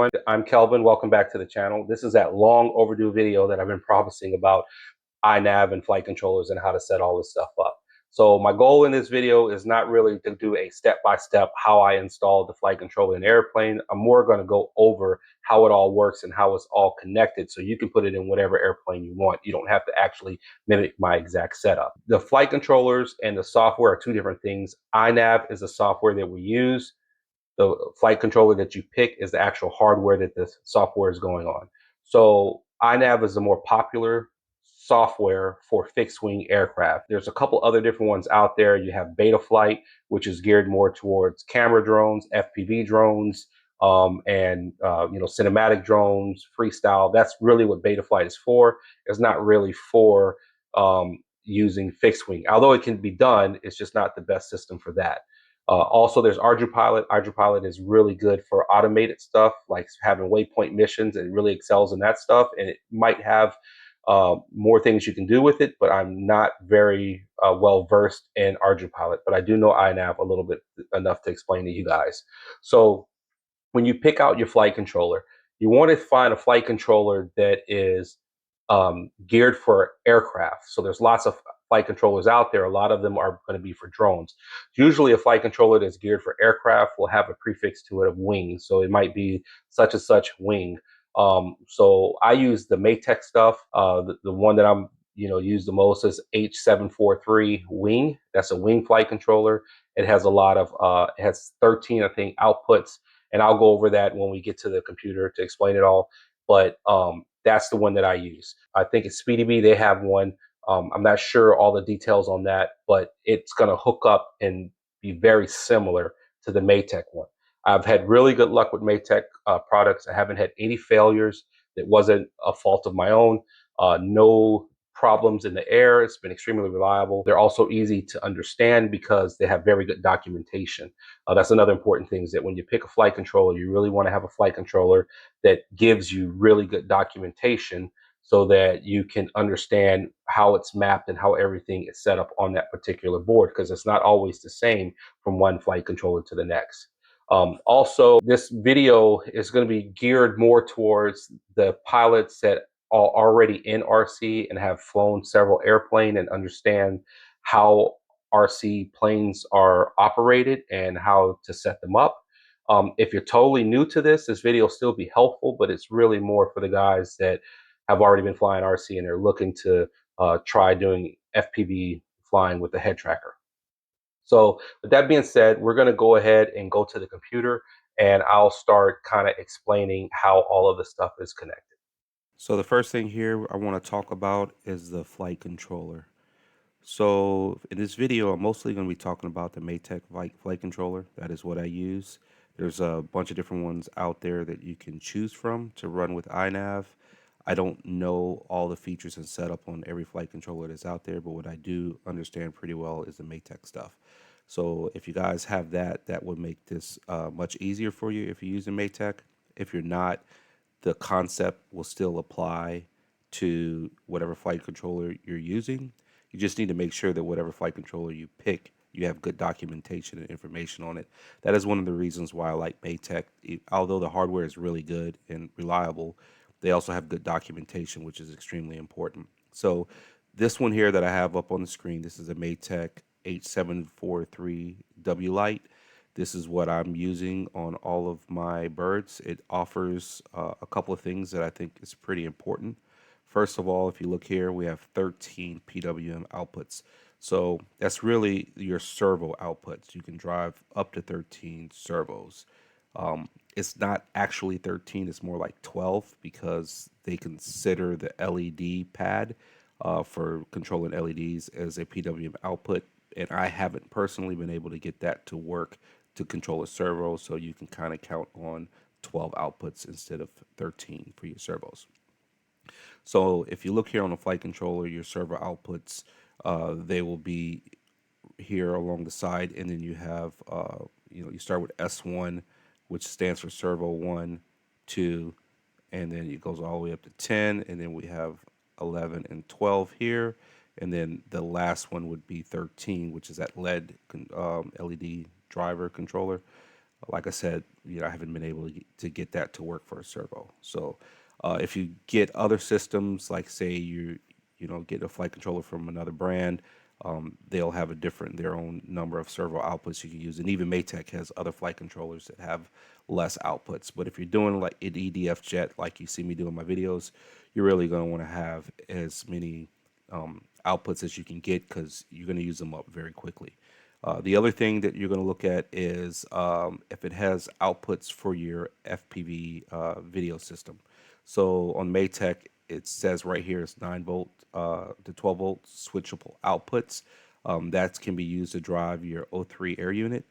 everyone. I'm Kelvin. Welcome back to the channel. This is that long overdue video that I've been promising about Inav and flight controllers and how to set all this stuff up. So my goal in this video is not really to do a step-by-step how I installed the flight controller in airplane. I'm more going to go over how it all works and how it's all connected so you can put it in whatever airplane you want. You don't have to actually mimic my exact setup. The flight controllers and the software are two different things. Inav is the software that we use. The flight controller that you pick is the actual hardware that the software is going on. So Inav is the more popular software for fixed wing aircraft. There's a couple other different ones out there. You have Betaflight, which is geared more towards camera drones, FPV drones, and cinematic drones, freestyle. That's really what Betaflight is for. It's not really for using fixed wing. Although it can be done, it's just not the best system for that. Also, there's ArduPilot. ArduPilot is really good for automated stuff, like having waypoint missions. It really excels in that stuff, and it might have more things you can do with it, but I'm not very well versed in ArduPilot, but I do know Inav a little bit enough to explain to you guys. So when you pick out your flight controller, you want to find a flight controller that is geared for aircraft. So there's lots of flight controllers out there. A lot of them are going to be for drones. Usually a flight controller that's geared for aircraft will have a prefix to it of wing. So it might be such and such wing. So I use the Maytech stuff. The one that I'm use the most is H743 wing. That's a wing flight controller. It has a lot of it has 13 I think outputs, and I'll go over that when we get to the computer to explain it all. But that's the one that I use. I think it's SpeedyBee. They have one. I'm not sure all the details on that, but it's going to hook up and be very similar to the Maytech one. I've had really good luck with Maytech products. I haven't had any failures. It wasn't a fault of my own. No problems in the air. It's been extremely reliable. They're also easy to understand because they have very good documentation. That's another important thing, is that when you pick a flight controller, you really want to have a flight controller that gives you really good documentation so that you can understand how it's mapped and how everything is set up on that particular board, because it's not always the same from one flight controller to the next. Also, this video is going to be geared more towards the pilots that are already in RC and have flown several airplanes and understand how RC planes are operated and how to set them up. If you're totally new to this video will still be helpful, but it's really more for the guys that have already been flying RC and they're looking to try doing FPV flying with the head tracker. So with that being said, we're going to go ahead and go to the computer, and I'll start kind of explaining how all of the stuff is connected. So the first thing here I want to talk about is the flight controller. So in this video, I'm mostly going to be talking about the Maytech flight controller. That is what I use. There's a bunch of different ones out there that you can choose from to run with Inav. I don't know all the features and setup on every flight controller that's out there, but what I do understand pretty well is the Maytech stuff. So if you guys have that, that would make this much easier for you if you're using Maytech. If you're not, the concept will still apply to whatever flight controller you're using. You just need to make sure that whatever flight controller you pick, you have good documentation and information on it. That is one of the reasons why I like Maytech. Although the hardware is really good and reliable, they also have good documentation, which is extremely important. So this one here that I have up on the screen, this is a Maytech H743W Lite. This is what I'm using on all of my birds. It offers a couple of things that I think is pretty important. First of all, if you look here, we have 13 PWM outputs. So that's really your servo outputs. You can drive up to 13 servos. It's not actually 13, it's more like 12 because they consider the LED pad for controlling LEDs as a PWM output. And I haven't personally been able to get that to work to control a servo, so you can kind of count on 12 outputs instead of 13 for your servos. So if you look here on the flight controller, your servo outputs, they will be here along the side, and then you have, you start with S1, which stands for servo 1, 2, and then it goes all the way up to 10, and then we have 11 and 12 here, and then the last one would be 13, which is that LED driver controller. Like I said, I haven't been able to get that to work for a servo. So if you get other systems, like say get a flight controller from another brand, they'll have their own number of servo outputs you can use. And even Maytech has other flight controllers that have less outputs. But if you're doing like an EDF jet, like you see me do in my videos, you're really going to want to have as many outputs as you can get because you're going to use them up very quickly. The other thing that you're going to look at is if it has outputs for your FPV video system. So on Maytech, it says right here it's 9 volt to 12 volt switchable outputs. That can be used to drive your O3 air unit.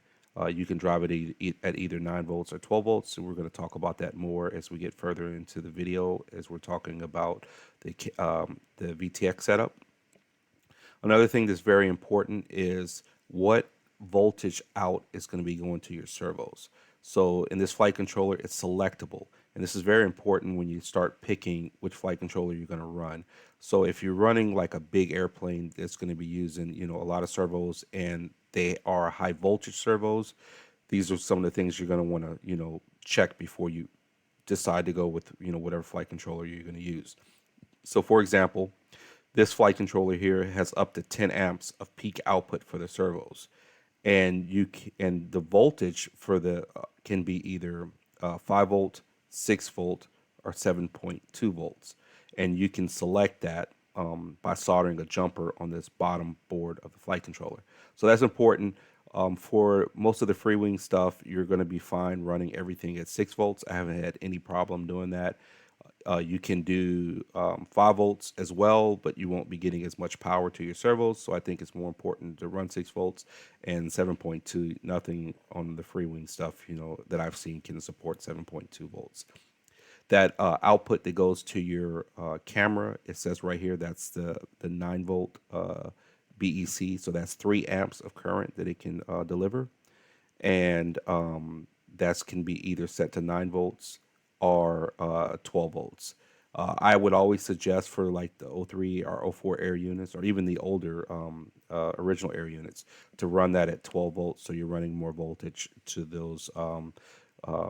You can drive it at either 9 volts or 12 volts. And we're going to talk about that more as we get further into the video, as we're talking about the VTX setup. Another thing that's very important is what voltage out is going to be going to your servos. So in this flight controller, it's selectable. And this is very important when you start picking which flight controller you're going to run. So if you're running like a big airplane that's going to be using, a lot of servos and they are high voltage servos, these are some of the things you're going to want to, check before you decide to go with, whatever flight controller you're going to use. So for example, this flight controller here has up to 10 amps of peak output for the servos, and and the voltage for the can be either 5 volt, 6 volt, or 7.2 volts, and you can select that by soldering a jumper on this bottom board of the flight controller. So that's important. For most of the free wing stuff, you're going to be fine running everything at 6 volts. I haven't had any problem doing that. You can do 5 volts as well, but you won't be getting as much power to your servos. So I think it's more important to run 6 volts and 7.2. Nothing on the free wing stuff, that I've seen can support 7.2 volts. That output that goes to your camera, it says right here, that's the 9 volt BEC. So that's 3 amps of current that it can deliver. And that can be either set to 9 volts or 12 volts. I would always suggest for like the O3 or O4 air units, or even the older original air units, to run that at 12 volts, so you're running more voltage to those uh,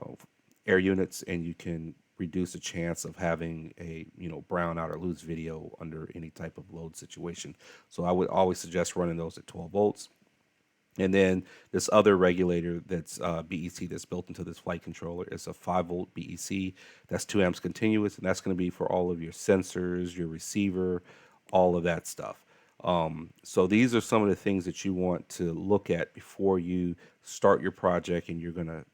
air units, and you can reduce the chance of having a brown out or lose video under any type of load situation. So I would always suggest running those at 12 volts. And then this other regulator that's BEC that's built into this flight controller is a 5 volt BEC. That's 2 amps continuous, and that's going to be for all of your sensors, your receiver, all of that stuff. So these are some of the things that you want to look at before you start your project and you're going to,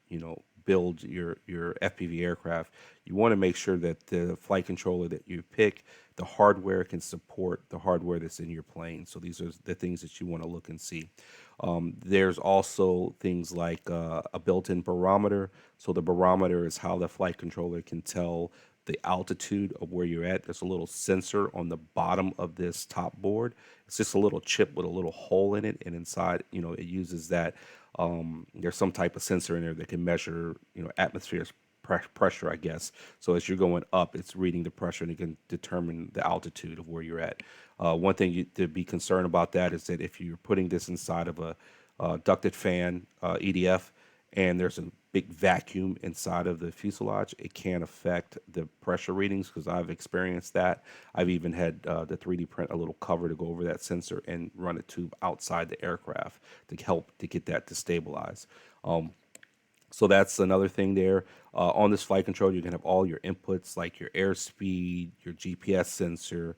build your FPV aircraft. You want to make sure that the flight controller that you pick, the hardware can support the hardware that's in your plane. So these are the things that you want to look and see. There's also things like a built-in barometer. So the barometer is how the flight controller can tell the altitude of where you're at. There's a little sensor on the bottom of this top board. It's just a little chip with a little hole in it, and inside, it uses that. There's some type of sensor in there that can measure, atmosphere pressure, I guess. So as you're going up, it's reading the pressure and it can determine the altitude of where you're at. One thing to be concerned about that is that if you're putting this inside of a ducted fan EDF, and there's a big vacuum inside of the fuselage, it can affect the pressure readings, because I've experienced that. I've even had the 3D print a little cover to go over that sensor and run a tube outside the aircraft to help to get that to stabilize. So that's another thing there. On this flight controller, you can have all your inputs like your airspeed, your GPS sensor,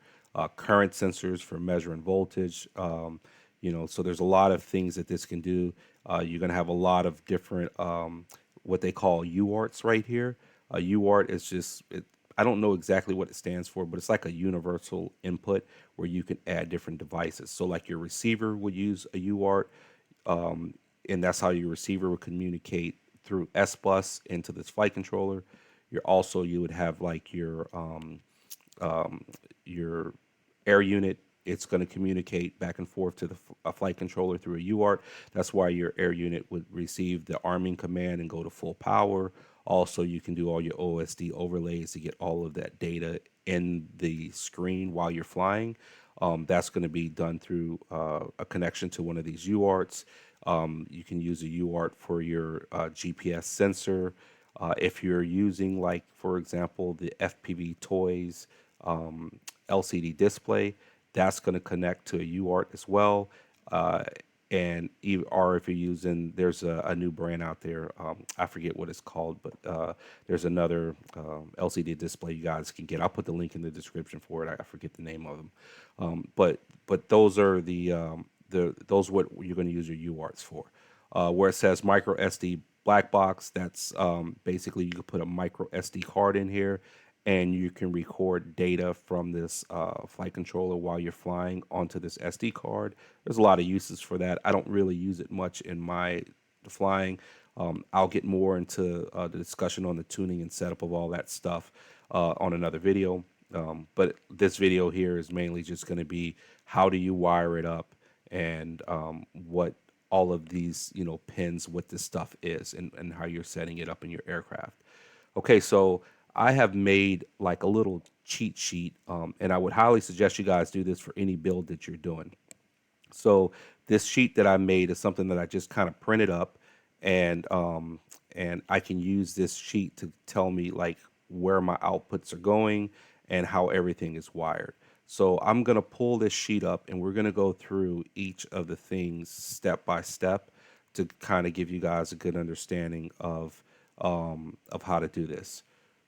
current sensors for measuring voltage. So there's a lot of things that this can do. You're going to have a lot of different what they call UARTs right here. UART is I don't know exactly what it stands for, but it's like a universal input where you can add different devices. So like your receiver would use a UART, and that's how your receiver would communicate through S bus into this flight controller. You would have like your air unit. It's going to communicate back and forth to the flight controller through a UART. That's why your air unit would receive the arming command and go to full power. Also, you can do all your OSD overlays to get all of that data in the screen while you're flying. That's going to be done through a connection to one of these UARTs. You can use a UART for your GPS sensor. If you're using, like, for example, the FPV Toys LCD display, that's going to connect to a UART as well. Uh, or if you're using, there's a new brand out there. I forget what it's called, but there's another LCD display you guys can get. I'll put the link in the description for it. I forget the name of them. But those are those what you're going to use your UARTs for. Where it says micro SD black box, that's basically you can put a micro SD card in here, and you can record data from this flight controller while you're flying onto this SD card. There's a lot of uses for that. I don't really use it much in my flying. I'll get more into the discussion on the tuning and setup of all that stuff on another video. But this video here is mainly just going to be how do you wire it up, and what all of these, pins, what this stuff is, and how you're setting it up in your aircraft. Okay, so I have made like a little cheat sheet, and I would highly suggest you guys do this for any build that you're doing. So this sheet that I made is something that I just kind of printed up, and I can use this sheet to tell me like where my outputs are going and how everything is wired. So I'm gonna pull this sheet up, and we're gonna go through each of the things step by step to kind of give you guys a good understanding of how to do this.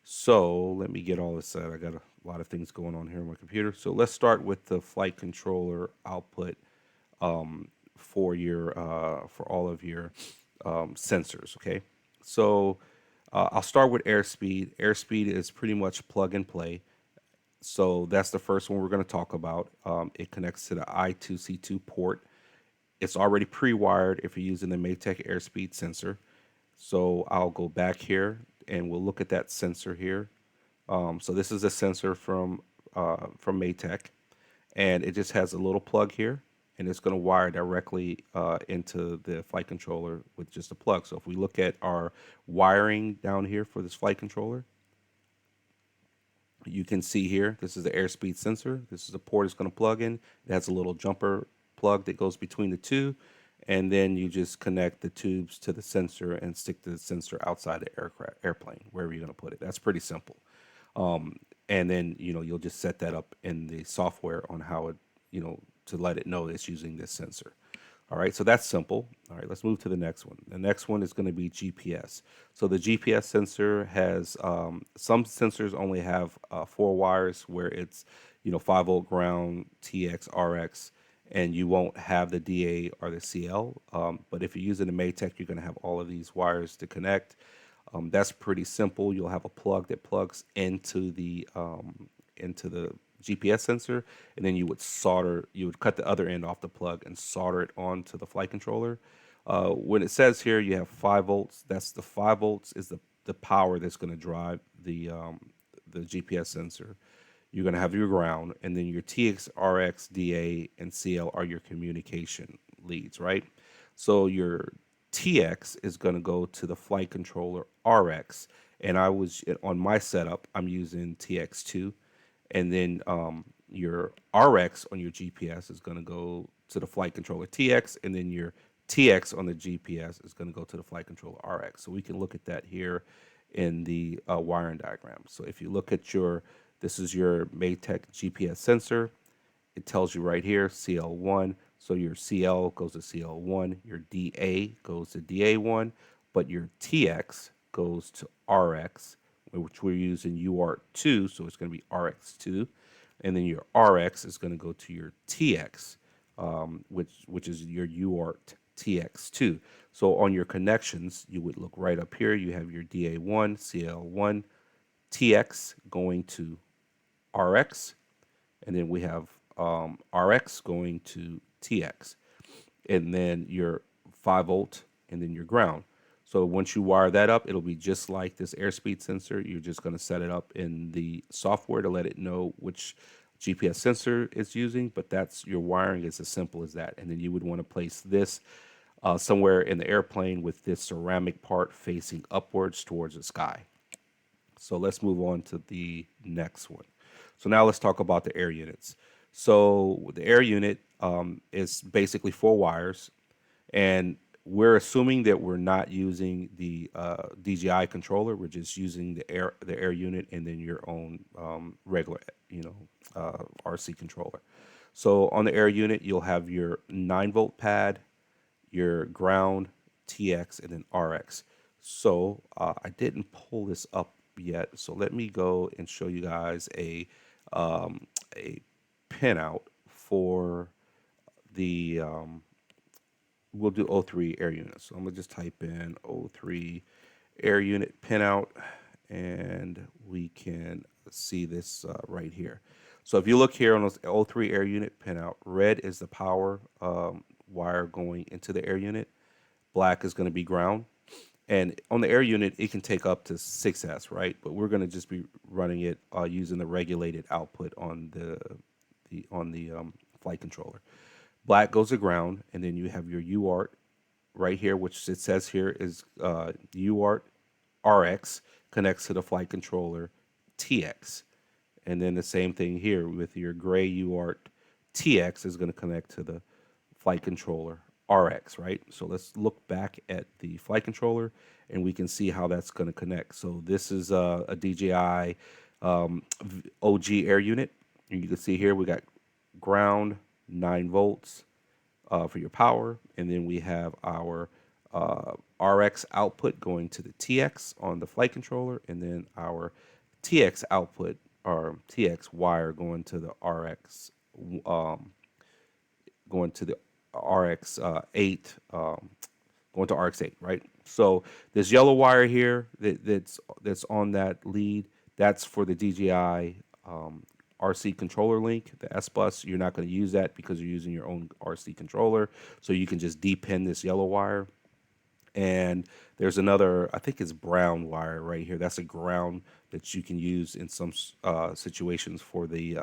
So let me get all this set. I got a lot of things going on here on my computer. So let's start with the flight controller output for all of your sensors. Okay, so I'll start with airspeed. Airspeed is pretty much plug and play. So that's the first one we're going to talk about. It connects to the I2C2 port. It's already pre-wired if you're using the Maytech airspeed sensor. So I'll go back here and we'll look at that sensor here. So this is a sensor from Maytech, and it just has a little plug here, and it's going to wire directly into the flight controller with just a plug. So if we look at our wiring down here for this flight controller, you can see here, this is the airspeed sensor. This is a port it's going to plug in. It has a little jumper plug that goes between the two. And then you just connect the tubes to the sensor and stick the sensor outside the airplane, wherever you're going to put it. That's pretty simple. And then, you'll just set that up in the software on how it, to let it know it's using this sensor. All right, so that's simple. All right, let's move to the next one. The next one is going to be GPS. So the GPS sensor has some sensors only have 4 wires where it's 5-volt ground, TX, RX, and you won't have the DA or the CL. But if you're using the Maytech, you're going to have all of these wires to connect. That's pretty simple. You'll have a plug that plugs into the GPS sensor, and then you would cut the other end off the plug and solder it onto the flight controller. When it says here you have 5 volts, that's the 5 volts is the power that's going to drive the GPS sensor. You're going to have your ground, and then your TX, RX, DA, and CL are your communication leads, right? So your TX is going to go to the flight controller RX, and on my setup, I'm using TX2, and then your RX on your GPS is going to go to the flight controller TX, and then your TX on the GPS is going to go to the flight controller RX. So we can look at that here in the wiring diagram. So if you look at this is your Maytech GPS sensor. It tells you right here, CL1. So your CL goes to CL1, your DA goes to DA1, but your TX goes to RX, which we're using UART2, so it's going to be RX2. And then your RX is going to go to your TX, which is your UART TX2. So on your connections, you would look right up here. You have your DA1, CL1, TX going to RX, and then we have RX going to TX, and then your 5-volt, and then your ground. So once you wire that up, it'll be just like this airspeed sensor. You're just going to set it up in the software to let it know which GPS sensor it's using, but that's your wiring is as simple as that. And then you would want to place this somewhere in the airplane with this ceramic part facing upwards towards the sky. So let's move on to the next one. So now let's talk about the air units. So the air unit is basically four wires, and we're assuming that we're not using the DJI controller. We're just using the air unit and then your own regular, RC controller. So on the air unit, you'll have your 9-volt pad, your ground, TX, and then RX. So I didn't pull this up yet. So let me go and show you guys a pinout for the we'll do O3 air unit. So I'm gonna just type in O3 air unit pinout, and we can see this right here. So if you look here on this O3 air unit pinout, red is the power wire going into the air unit. Black is going to be ground. And on the air unit, it can take up to 6S, right? But we're going to just be running it using the regulated output on the flight controller. Black goes to ground, and then you have your UART right here, which it says here is UART RX connects to the flight controller TX. And then the same thing here with your gray UART TX is going to connect to the flight controller RX, right? So let's look back at the flight controller and we can see how that's going to connect. So this is a DJI OG air unit. And you can see here we got ground, 9 volts for your power. And then we have our RX output going to the TX on the flight controller. And then our TX output or TX wire going to the RX um, going to the RX 8, going to RX 8, right? So this yellow wire here that's on that lead, that's for the DJI RC controller link, the S bus. You're not going to use that because you're using your own RC controller, so you can just depin this yellow wire. And there's another, I think it's brown wire right here. That's a ground that you can use in some situations for the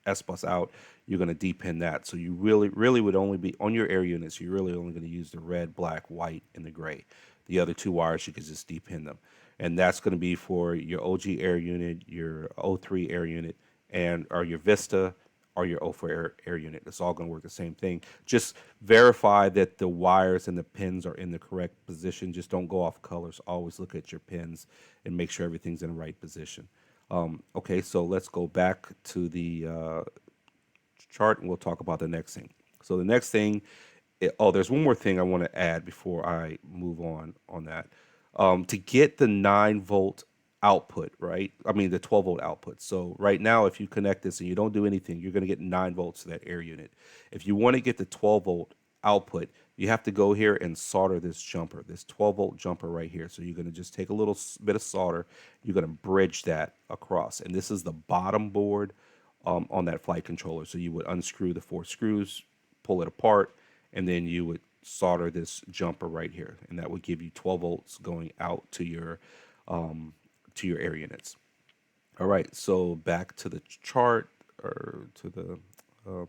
S bus out. You're going to depin that. So you really would only be on your air units. You're really only going to use the red, black, white, and the gray. The other two wires, you can just depin them. And that's going to be for your OG air unit, your O3 air unit, and or your Vista or your O4 air unit. It's all going to work the same thing. Just verify that the wires and the pins are in the correct position. Just don't go off colors. Always look at your pins and make sure everything's in the right position. Okay, so let's go back to the chart and we'll talk about the next thing. So the next thing, there's one more thing I want to add before I move on that. To get the 9-volt output, right? I mean the 12-volt output. So right now, if you connect this and you don't do anything, you're going to get 9 volts to that air unit. If you want to get the 12-volt output, you have to go here and solder this jumper, this 12-volt jumper right here. So you're going to just take a little bit of solder, you're going to bridge that across. And this is the bottom board on that flight controller. So you would unscrew the 4 screws, pull it apart, and then you would solder this jumper right here. And that would give you 12 volts going out to your air units. All right, so back to the chart or to the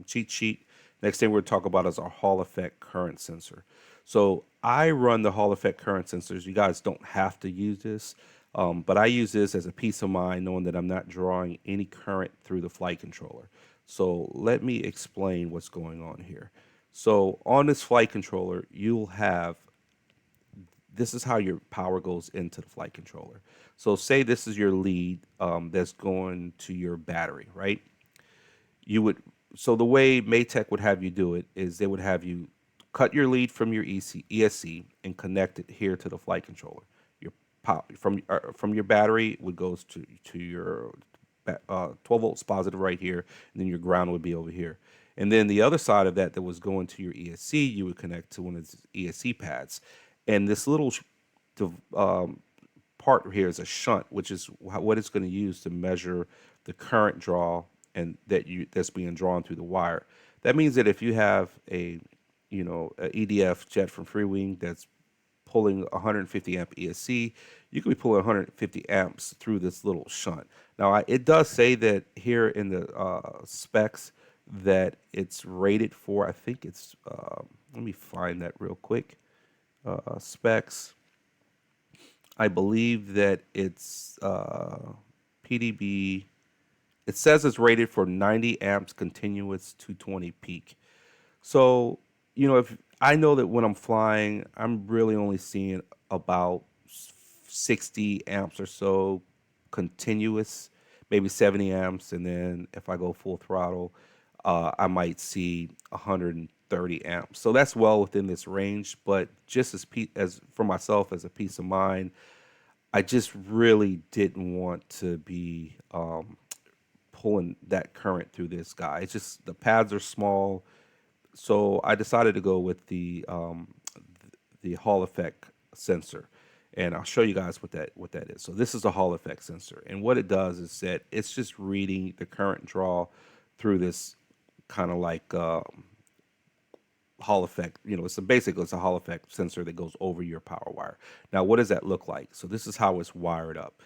cheat sheet. Next thing we're going to talk about is our Hall effect current sensor. So I run the Hall effect current sensors. You guys don't have to use this, but I use this as a peace of mind knowing that I'm not drawing any current through the flight controller. So let me explain what's going on here. So on this flight controller, you'll have, this is how your power goes into the flight controller. So say this is your lead that's going to your battery, right? You would, so the way Maytech would have you do it is they would have you cut your lead from your ESC and connect it here to the flight controller. Your power from your battery would goes to your 12 volts positive right here, and then your ground would be over here. And then the other side of that was going to your ESC, you would connect to one of the ESC pads. And this little part here is a shunt, which is what it's going to use to measure the current draw and that's being drawn through the wire. That means that if you have a EDF jet from Freewing that's pulling 150 amp ESC, you could be pulling 150 amps through this little shunt. Now, it does say that here in the specs that it's rated for, I think it's Let me find that real quick. Specs. I believe that it's PDB. It says it's rated for 90 amps continuous 220 peak. So, if I know that when I'm flying, I'm really only seeing about 60 amps or so continuous, maybe 70 amps. And then if I go full throttle, I might see 130 amps. So that's well within this range. But just as for myself, as a peace of mind, I just really didn't want to be pulling that current through this guy. It's just the pads are small, so I decided to go with the Hall effect sensor, and I'll show you guys what that is. So this is a Hall effect sensor, and what it does is that it's just reading the current draw through this kind of like Hall effect. It's a Hall effect sensor that goes over your power wire. Now, what does that look like? So this is how it's wired up.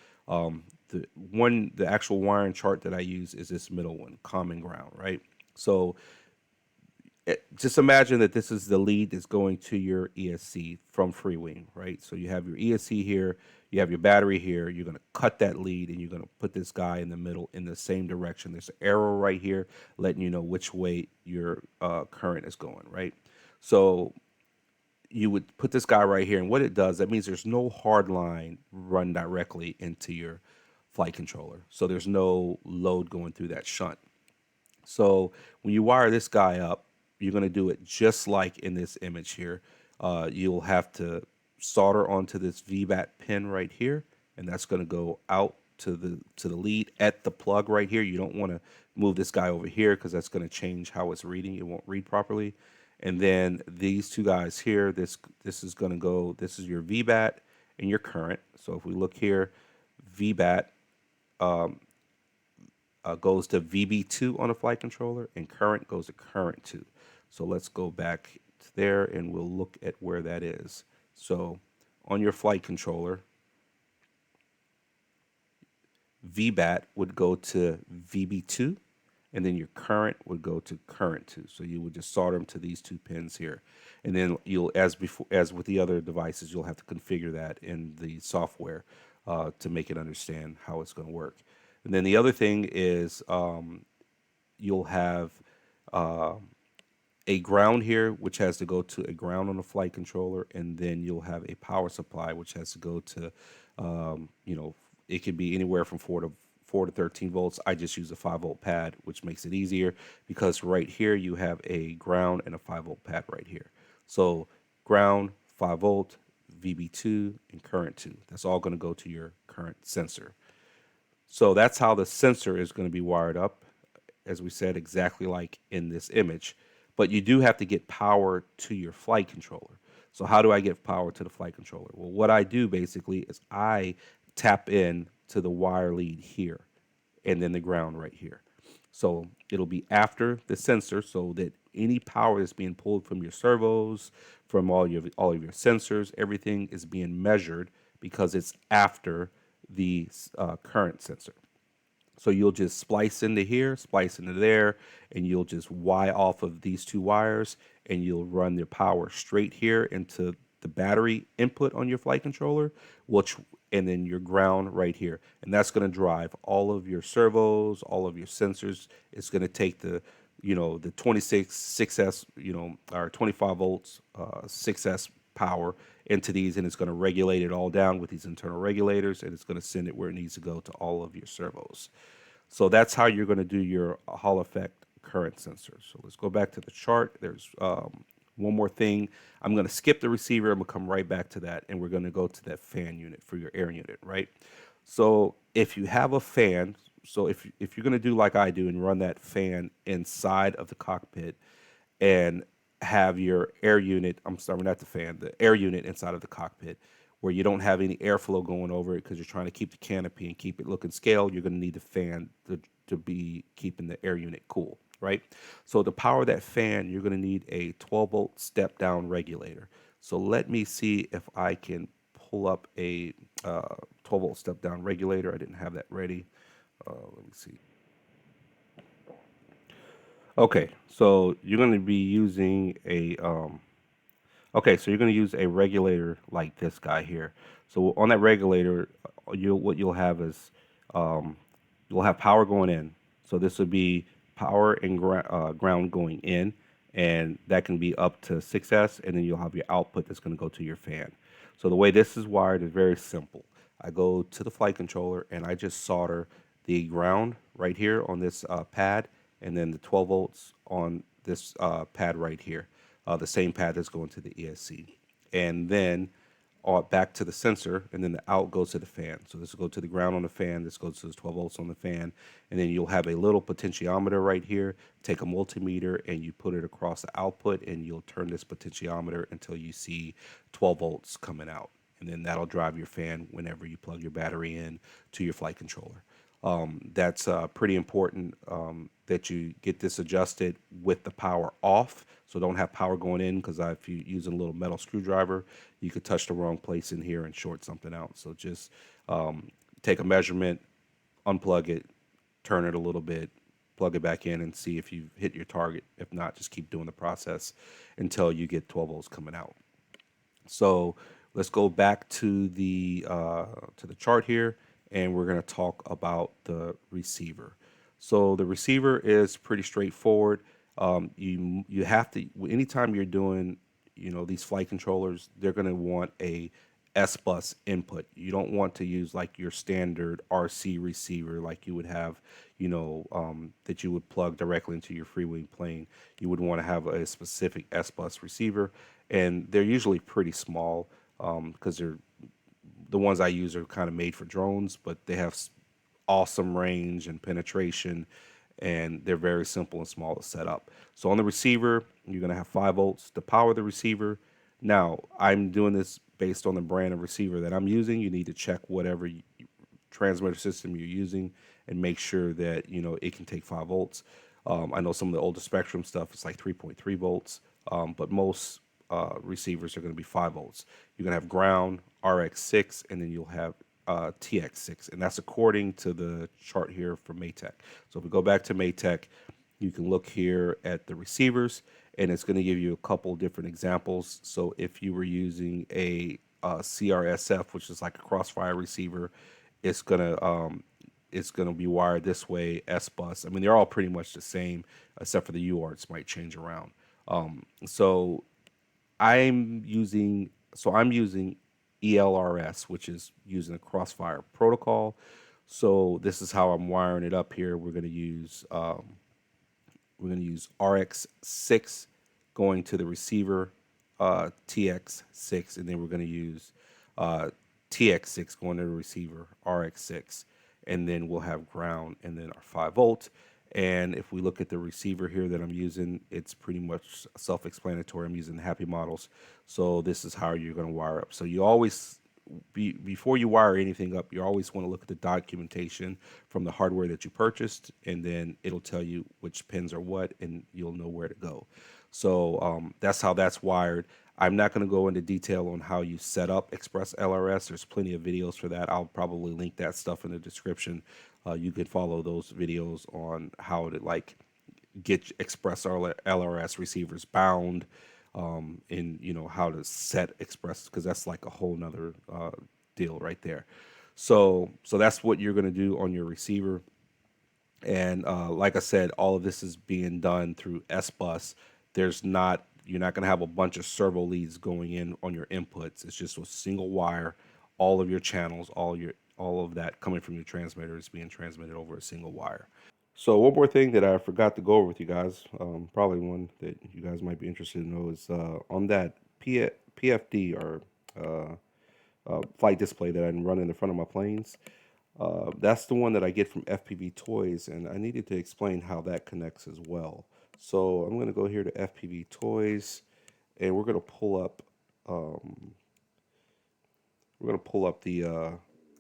The actual wiring chart that I use is this middle one, common ground, right? So just imagine that this is the lead that's going to your ESC from FreeWing, right? So you have your ESC here, you have your battery here. You're going to cut that lead and you're going to put this guy in the middle in the same direction. There's an arrow right here letting you know which way your current is going, right? So you would put this guy right here, and what it does, that means there's no hard line run directly into your flight controller. So there's no load going through that shunt. So when you wire this guy up, you're going to do it just like in this image here. You'll have to solder onto this VBAT pin right here, and that's going to go out to the lead at the plug right here. You don't want to move this guy over here because that's going to change how it's reading. It won't read properly. And then these two guys here, this is going to go. This is your VBAT and your current. So if we look here, VBAT goes to VB2 on a flight controller, and current goes to current 2. So let's go back to there, and we'll look at where that is. So on your flight controller, VBAT would go to VB2, and then your current would go to current 2. So you would just solder them to these two pins here. And then you'll, as with the other devices, you'll have to configure that in the software to make it understand how it's going to work. And then the other thing is you'll have a ground here, which has to go to a ground on the flight controller, and then you'll have a power supply, which has to go to, it could be anywhere from 4 to 13 volts. I just use a 5-volt pad, which makes it easier because right here you have a ground and a 5-volt pad right here. So ground, 5-volt, VB2, and current 2. That's all going to go to your current sensor. So that's how the sensor is going to be wired up, as we said, exactly like in this image. But you do have to get power to your flight controller. So how do I get power to the flight controller? Well, what I do basically is I tap in to the wire lead here and then the ground right here. So it'll be after the sensor, so that any power that's being pulled from your servos, from all of your sensors, everything is being measured because it's after the current sensor. So you'll just splice into here, splice into there, and you'll just Y off of these two wires, and you'll run the power straight here into the battery input on your flight controller, and then your ground right here. And that's going to drive all of your servos, all of your sensors. It's going to take the 26 6S, or 25 volts 6S power into these, and it's going to regulate it all down with these internal regulators, and it's going to send it where it needs to go to all of your servos. So that's how you're going to do your Hall effect current sensor. So let's go back to the chart. There's one more thing. I'm going to skip the receiver. I'm going to come right back to that, and we're going to go to that fan unit for your air unit, right? So if you have a fan, so if you're going to do like I do and run that fan inside of the cockpit and have your air unit, I'm sorry, not the fan, the air unit inside of the cockpit, where you don't have any airflow going over it because you're trying to keep the canopy and keep it looking scale, you're going to need the fan to be keeping the air unit cool, right? So to power that fan, you're going to need a 12-volt step-down regulator. So let me see if I can pull up a 12-volt step-down regulator. I didn't have that ready. Let me see. Okay, so you're going to be using a Okay, so you're going to use a regulator like this guy here. So on that regulator, what you'll have is um, you'll have power going in. So this would be power and ground going in, and that can be up to 6S, and then you'll have your output that's going to go to your fan. So the way this is wired is very simple. I go to the flight controller and I just solder the ground right here on this pad, and then the 12 volts on this pad right here, the same pad that's going to the ESC. And then back to the sensor, and then the out goes to the fan. So this will go to the ground on the fan, this goes to the 12 volts on the fan, and then you'll have a little potentiometer right here. Take a multimeter and you put it across the output, and you'll turn this potentiometer until you see 12 volts coming out. And then that'll drive your fan whenever you plug your battery in to your flight controller. That's pretty important that you get this adjusted with the power off. So don't have power going in, because if you're using a little metal screwdriver, you could touch the wrong place in here and short something out. So just take a measurement, unplug it, turn it a little bit, plug it back in, and see if you've hit your target. If not, just keep doing the process until you get 12 volts coming out. So let's go back to the chart here, and we're going to talk about the receiver. So the receiver is pretty straightforward. You have to, anytime you're doing these flight controllers, they're going to want a S bus input. You don't want to use like your standard RC receiver like you would have, that you would plug directly into your free wing plane. You would want to have a specific S bus receiver, and they're usually pretty small because they're the ones I use are kind of made for drones, but they have awesome range and penetration, and they're very simple and small to set up. So on the receiver, you're going to have 5 volts to power the receiver. Now, I'm doing this based on the brand of receiver that I'm using. You need to check whatever transmitter system you're using and make sure that it can take 5 volts. I know some of the older Spectrum stuff is like 3.3 volts, but most receivers are going to be 5 volts. You're going to have ground, RX6, and then you'll have TX6, and that's according to the chart here from Maytech. So if we go back to Maytech, you can look here at the receivers, and it's going to give you a couple different examples. So if you were using a CRSF, which is like a crossfire receiver, it's gonna be wired this way, S bus. I mean, they're all pretty much the same, except for the UARTs might change around. So I'm using ELRS, which is using a crossfire protocol. So this is how I'm wiring it up here. We're going to use RX6 going to the receiver, TX6, and then we're going to use TX6 going to the receiver, RX6, and then we'll have ground and then our 5 volt. And if we look at the receiver here that I'm using, it's pretty much self-explanatory. I'm using Happy Models. So this is how you're going to wire up. So you always, before you wire anything up, you always want to look at the documentation from the hardware that you purchased, and then it'll tell you which pins are what, and you'll know where to go. So that's how that's wired. I'm not going to go into detail on how you set up Express LRS. There's plenty of videos for that. I'll probably link that stuff in the description. You can follow those videos on how to get Express LRS receivers bound, and how to set Express, because that's like a whole nother deal right there. So that's what you're going to do on your receiver. And like I said, all of this is being done through S bus. You're not going to have a bunch of servo leads going in on your inputs. It's just a single wire. All of your channels, all of that coming from your transmitter is being transmitted over a single wire. So one more thing that I forgot to go over with you guys, probably one that you guys might be interested in know, is on that PFD, or flight display that I run in the front of my planes. That's the one that I get from FPV Toys, and I needed to explain how that connects as well. So I'm going to go here to FPV Toys, and we're going to pull up the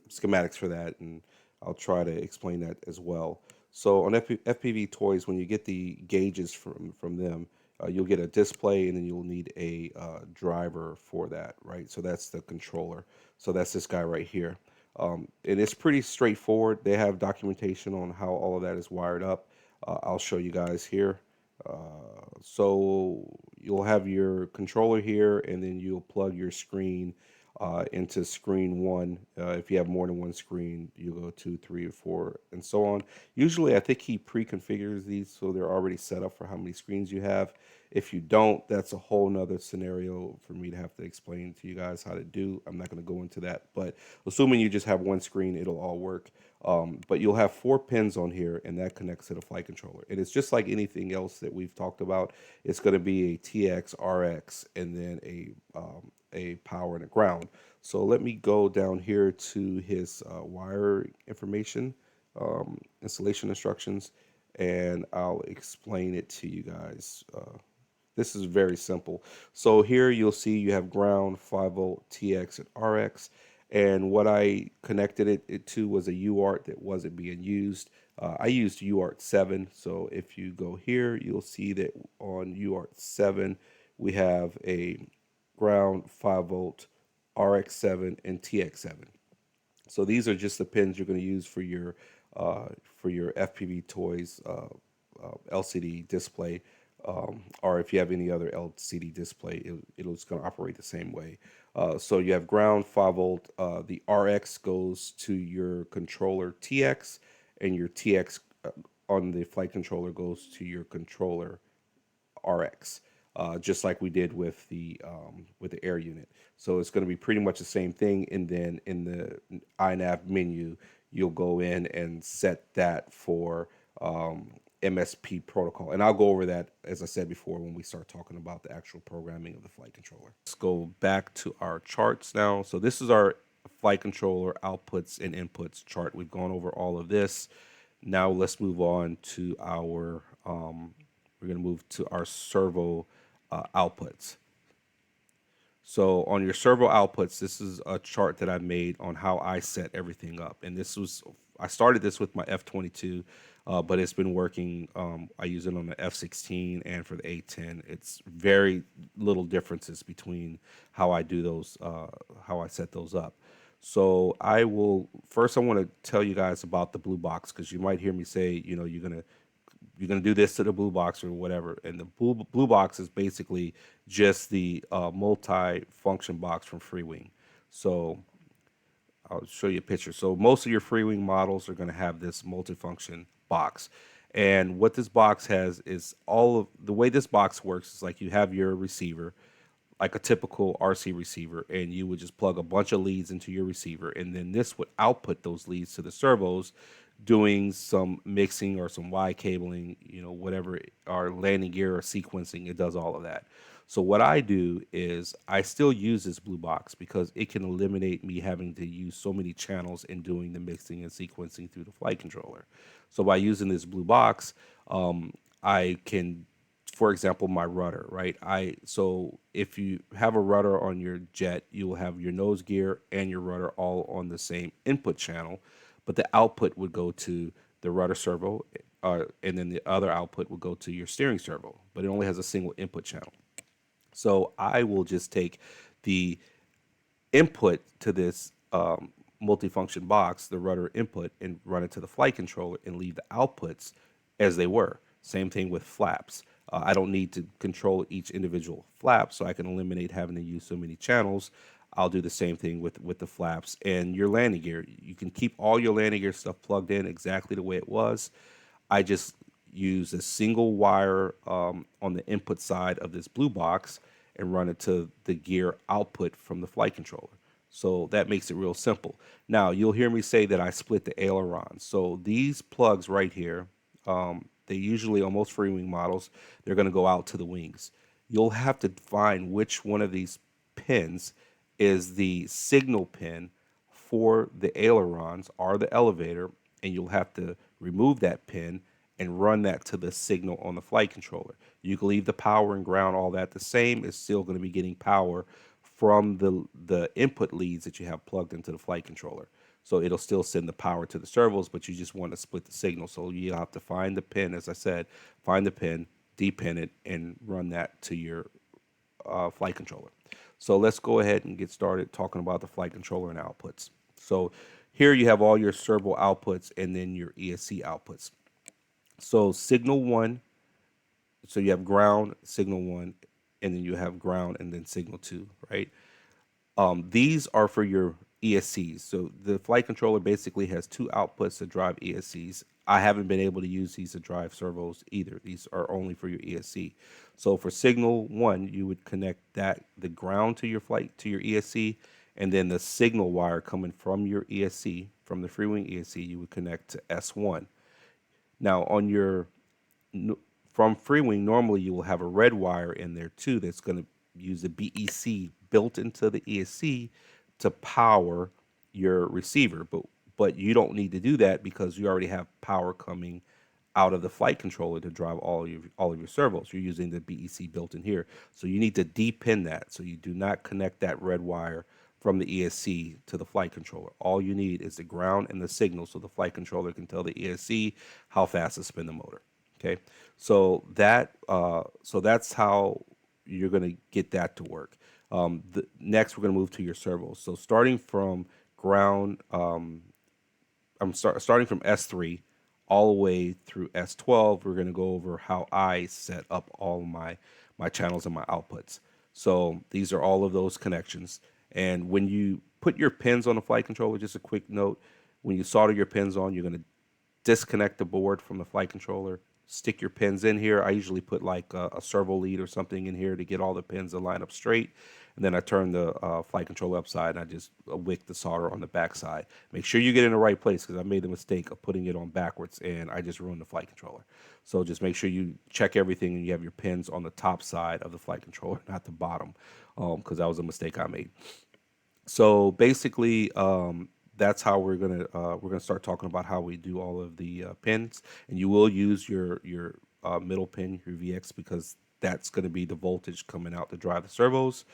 schematics for that, and I'll try to explain that as well. So on FPV Toys, when you get the gauges from them, you'll get a display, and then you'll need a driver for that, right? So that's the controller. So that's this guy right here. And it's pretty straightforward. They have documentation on how all of that is wired up. I'll show you guys here. So you'll have your controller here, and then you'll plug your screen into screen one. If you have more than one screen, you go two, three, or four, and so on. Usually, I think he pre-configures these so they're already set up for how many screens you have. If you don't, that's a whole nother scenario for me to have to explain to you guys how to do. I'm not going to go into that, but assuming you just have one screen, it'll all work. But you'll have four pins on here, and that connects to the flight controller. And it's just like anything else that we've talked about. It's going to be a TX, RX, and then a power and a ground. So let me go down here to his wire information, installation instructions, and I'll explain it to you guys. This is very simple. So here you'll see you have ground, 5-volt, TX, and RX. And what I connected it to was a UART that wasn't being used. I used UART 7. So if you go here, you'll see that on UART 7, we have a ground, 5-volt, RX7, and TX7. So these are just the pins you're going to use for your FPV toys LCD display, or if you have any other LCD display, it's going to operate the same way. So you have ground, 5-volt. The RX goes to your controller TX, and your TX on the flight controller goes to your controller RX, just like we did with the air unit. So it's going to be pretty much the same thing. And then in the iNav menu, you'll go in and set that for MSP protocol. And I'll go over that, as I said before, when we start talking about the actual programming of the flight controller. Let's go back to our charts now. So this is our flight controller outputs and inputs chart. We've gone over all of this. Now let's move on to our we're going to move to our servo outputs. So on your servo outputs, this is a chart that I made on how I set everything up. And I started this with my F22, but it's been working. I use it on the F16 and for the A10. It's very little differences between how I do those, how I set those up. So I want to tell you guys about the blue box, because you might hear me say, you're gonna do this to the blue box or whatever. And the blue box is basically just the multi-function box from Freewing. So I'll show you a picture. So most of your Freewing models are going to have this multifunction box. And what this box has is all of the way this box works is like you have your receiver, like a typical RC receiver, and you would just plug a bunch of leads into your receiver, and then this would output those leads to the servos, doing some mixing or some Y cabling, whatever, our landing gear or sequencing. It does all of that. So what I do is I still use this blue box because it can eliminate me having to use so many channels in doing the mixing and sequencing through the flight controller. So by using this blue box, I can, for example, my rudder, right? So if you have a rudder on your jet, you will have your nose gear and your rudder all on the same input channel, but the output would go to the rudder servo, and then the other output would go to your steering servo, but it only has a single input channel. So I will just take the input to this multifunction box, the rudder input, and run it to the flight controller and leave the outputs as they were. Same thing with flaps. I don't need to control each individual flap, so I can eliminate having to use so many channels. I'll do the same thing with the flaps and your landing gear. You can keep all your landing gear stuff plugged in exactly the way it was. I just use a single wire on the input side of this blue box and run it to the gear output from the flight controller. So that makes it real simple. Now, you'll hear me say that I split the ailerons. So these plugs right here, they usually, on most Freewing models, they're going to go out to the wings. You'll have to find which one of these pins is the signal pin for the ailerons or the elevator, and you'll have to remove that pin and run that to the signal on the flight controller. You can leave the power and ground, all that the same. It's still going to be getting power from the input leads that you have plugged into the flight controller. So it'll still send the power to the servos, but you just want to split the signal. So you have to find the pin, as I said, find the pin, depin it, and run that to your flight controller. So let's go ahead and get started talking about the flight controller and outputs. So here you have all your servo outputs and then your ESC outputs. So signal 1 So you have ground, signal one, and then you have ground and then signal two, right? These are for your ESCs. So the flight controller basically has two outputs to drive ESCs. I haven't been able to use these to drive servos either. These are only for your ESC. So for signal one, you would connect that the ground to your flight to your ESC, and then the signal wire coming from your ESC, from the freewing ESC, you would connect to S1. Now on your from FreeWing, normally you will have a red wire in there too that's going to use the BEC built into the ESC to power your receiver. But you don't need to do that because you already have power coming out of the flight controller to drive all of your servos. You're using the BEC built in here. So you need to depin that. So you do not connect that red wire from the ESC to the flight controller. All you need is the ground and the signal so the flight controller can tell the ESC how fast to spin the motor. Okay, so that's how you're going to get that to work. Next, we're going to move to your servos. So starting from ground, starting from S3 all the way through S12. We're going to go over how I set up all my channels and my outputs. So these are all of those connections. And when you put your pins on the flight controller, just a quick note: when you solder your pins on, you're going to disconnect the board from the flight controller, stick your pins in here. I usually put like a servo lead or something in here to get all the pins to line up straight. And then I turn the flight controller upside and I just wick the solder on the back side. Make sure you get in the right place because I made the mistake of putting it on backwards and I just ruined the flight controller. So just make sure you check everything and you have your pins on the top side of the flight controller, not the bottom, because that was a mistake I made. So basically, that's how we're gonna start talking about how we do all of the pins, and you will use your middle pin, your VX, because that's going to be the voltage coming out to drive the servos.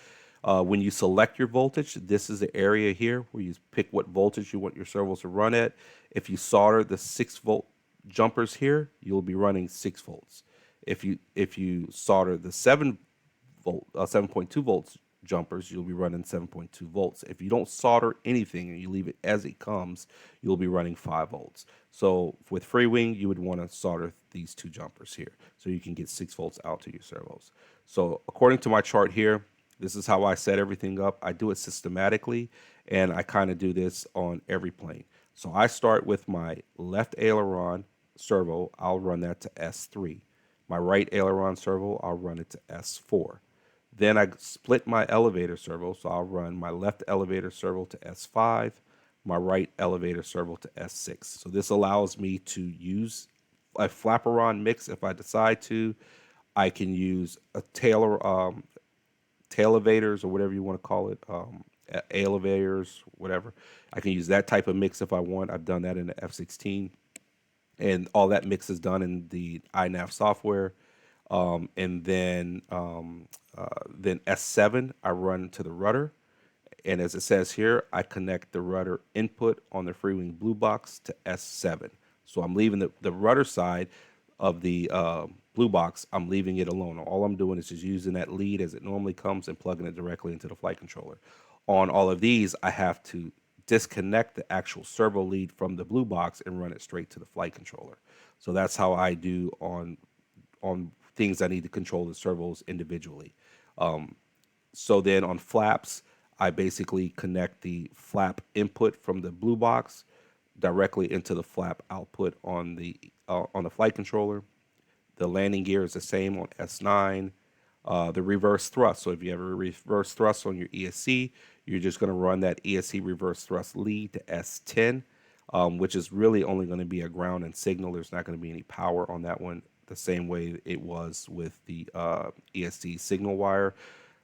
When you select your voltage, this is the area here where you pick what voltage you want your servos to run at. If you solder the 6 volt jumpers here, you'll be running 6 volts. If you solder the 7.2 volts jumpers, you'll be running 7.2 volts. If you don't solder anything and you leave it as it comes, you'll be running 5 volts. So with FreeWing, you would want to solder these two jumpers here so you can get 6 volts out to your servos. So according to my chart here, this is how I set everything up. I do it systematically, and I kind of do this on every plane. So I start with my left aileron servo. I'll run that to S3. My right aileron servo, I'll run it to S4. Then I split my elevator servo, so I'll run my left elevator servo to S5, my right elevator servo to S6. So this allows me to use a flaperon mix if I decide to. I can use a tail elevators or whatever you want to call it, elevators, whatever. I can use that type of mix if I want. I've done that in the F-16, and all that mix is done in the INAV software. And then S7, I run to the rudder. And as it says here, I connect the rudder input on the FreeWing Blue Box to S7. So I'm leaving the rudder side of the Blue Box, I'm leaving it alone. All I'm doing is just using that lead as it normally comes and plugging it directly into the flight controller. On all of these, I have to disconnect the actual servo lead from the Blue Box and run it straight to the flight controller. So that's how I do on things I need to control the servos individually. So then on flaps, I basically connect the flap input from the Blue Box directly into the flap output on the flight controller. The landing gear is the same on S9. The reverse thrust. So if you have a reverse thrust on your ESC, you're just going to run that ESC reverse thrust lead to S10, which is really only going to be a ground and signal. There's not going to be any power on that one, the same way it was with the ESC signal wire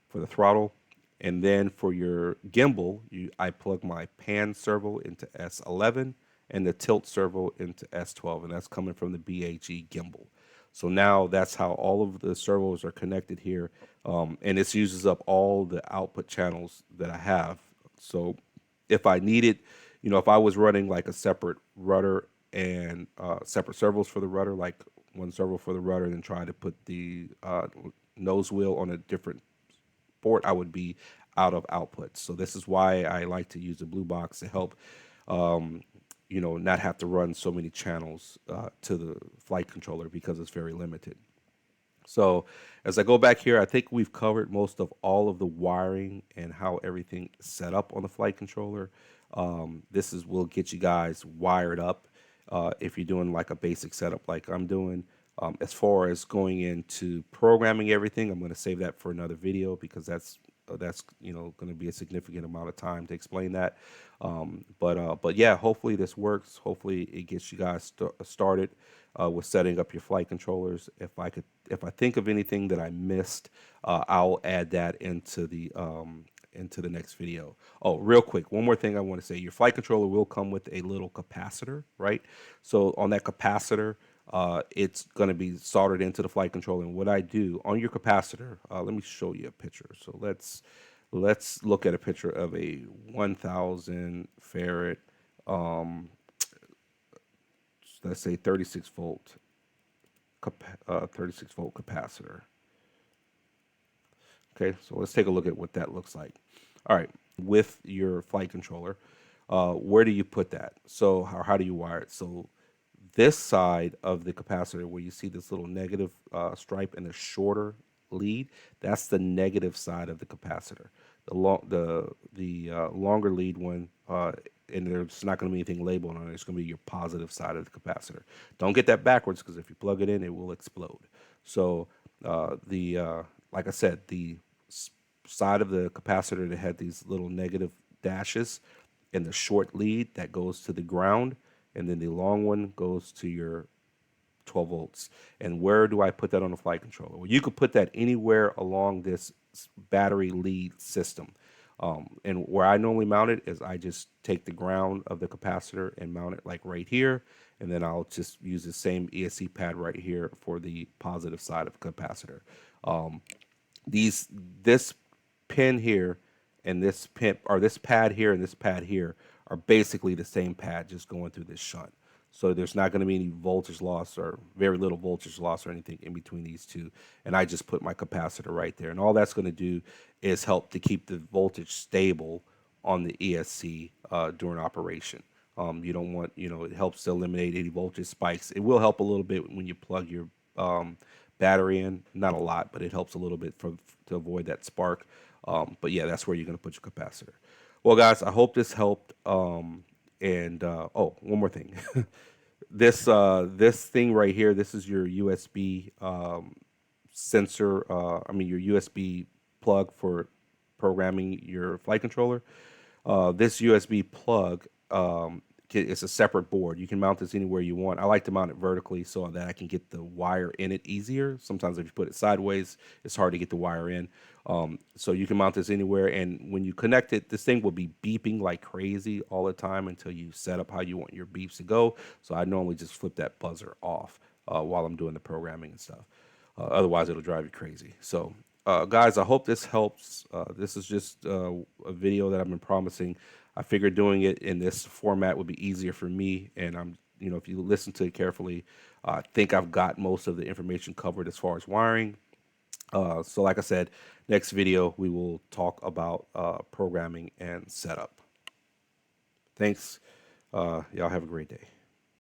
for the throttle. And then for your gimbal, I plug my pan servo into S11 and the tilt servo into S12, and that's coming from the BAG gimbal. So now that's how all of the servos are connected here, and this uses up all the output channels that I have. So if I needed, if I was running like a separate rudder and separate servos for the rudder, like one servo for the rudder, and then trying to put the nose wheel on a different port, I would be out of output. So this is why I like to use the Blue Box to help, not have to run so many channels to the flight controller because it's very limited. So as I go back here, I think we've covered most of all of the wiring and how everything is set up on the flight controller. This is will get you guys wired up if you're doing like a basic setup like I'm doing. As far as going into programming everything, I'm going to save that for another video because that's going to be a significant amount of time to explain that. But yeah, hopefully this works. Hopefully it gets you guys started with setting up your flight controllers. If I think of anything that I missed, I'll add that into the next video. Oh, real quick, one more thing I want to say: your flight controller will come with a little capacitor, right? So on that capacitor, it's going to be soldered into the flight controller. And what I do on your capacitor, let me show you a picture. So let's look at a picture of a 1,000 farad, um, let's say 36 volt 36 volt capacitor. Okay, so let's take a look at what that looks like. All right, with your flight controller, where do you put that? So how do you wire it? So this side of the capacitor, where you see this little negative stripe and the shorter lead, that's the negative side of the capacitor. The longer lead one, and there's not going to be anything labeled on it. It's going to be your positive side of the capacitor. Don't get that backwards because if you plug it in, it will explode. So the like I said, the side of the capacitor that had these little negative dashes, and the short lead that goes to the ground, and then the long one goes to your 12 volts. And where do I put that on the flight controller? Well, you could put that anywhere along this battery lead system. And where I normally mount it is I just take the ground of the capacitor and mount it like right here. And then I'll just use the same ESC pad right here for the positive side of the capacitor. Um, this pin here and this pin, or this pad here and this pad here, are basically the same pad just going through this shunt. So there's not going to be any voltage loss or very little voltage loss or anything in between these two. And I just put my capacitor right there. And all that's going to do is help to keep the voltage stable on the ESC during operation. You don't want, it helps to eliminate any voltage spikes. It will help a little bit when you plug your um, battery in, not a lot, but it helps a little bit to avoid that spark. But yeah, that's where you're going to put your capacitor. Well, guys, I hope this helped. And oh, one more thing. This thing right here, this is your USB sensor. I mean, your USB plug for programming your flight controller. This USB plug, it's a separate board. You can mount this anywhere you want. I like to mount it vertically so that I can get the wire in it easier. Sometimes if you put it sideways, it's hard to get the wire in. So you can mount this anywhere, and when you connect it, this thing will be beeping like crazy all the time until you set up how you want your beeps to go. So I normally just flip that buzzer off while I'm doing the programming and stuff. Otherwise, it'll drive you crazy. So, guys, I hope this helps. This is just a video that I've been promising. I figured doing it in this format would be easier for me, and if you listen to it carefully, I think I've got most of the information covered as far as wiring. So, like I said, next video we will talk about programming and setup. Thanks. Y'all have a great day.